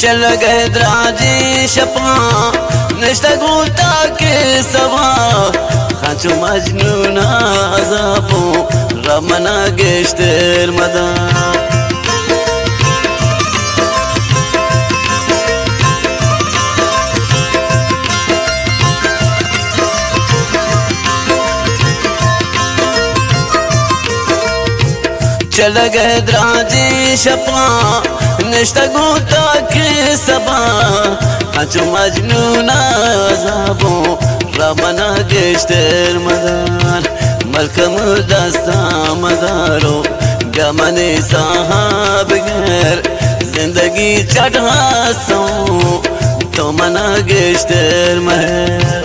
चल गए द्राजी शपा नश्ता गुलता के सभा खाचो मजनून आजाबो रमना गेश्तर मदा चल गए द्राजी शपा नश्ता गुलता के सबा खाचो मजनून आजाबो रमना गेश्तर मदार मलकम दस्ता मदारो गमने साहब गर जिंदगी चट हसो तो मना गेश्तर महल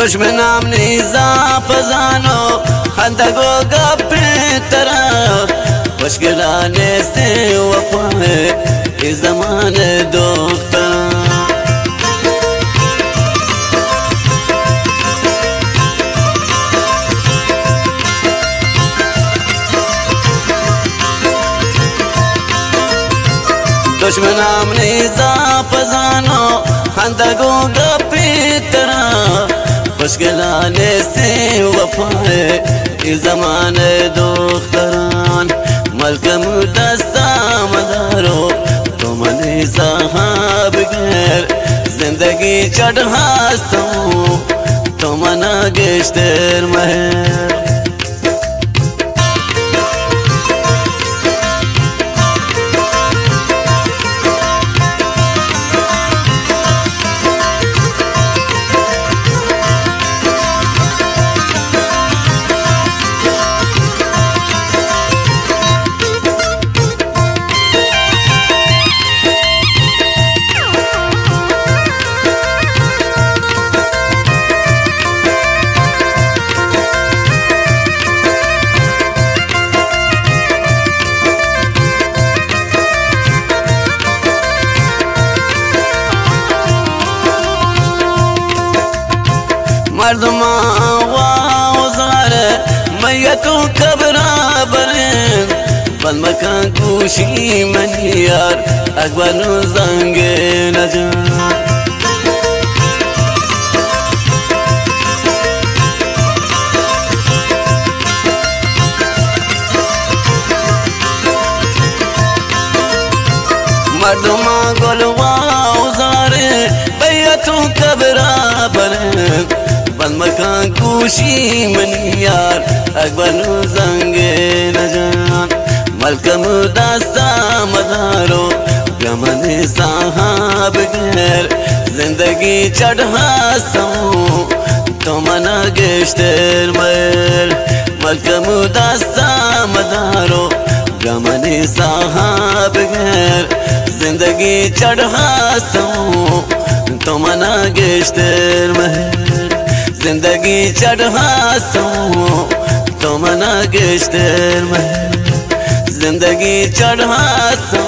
दुश्मनाम नीजा फजानो खंदगो गपे तरह मुश्किलाने से वफाए इस ज़माने दोख्ता दुश्मनाम नीजा फजानो खंदगो गपे तरह मुश्किलाने से वफाए इस ज़माने दोख्तरान मलकम दस्ता मदारो तुमने साहब गैर जिंदगी चढ़ा सो तुमना गेश्तर महर मर्दमा वाउज़ार मैयतु कबरा बरें बल मकान कुशी मनियार अकबर जंगे नजान मर्दमा गोलवा उज़ार मैयतु कबरा बरें बल मकान कुशी मनियार अकबर जंगे नजान मलकम दास्ता मदारो गमने साहब गैर जिंदगी चढ़ा सो तुमना गेश्तर मैर मलकम दास्ता मदारो गमने साहब गैर जिंदगी चढ़ा सो तुमना गेश्तर मैर जिंदगी चढ़ा सो तुमना गेश्तर महर जिंदगी चढ़ा सो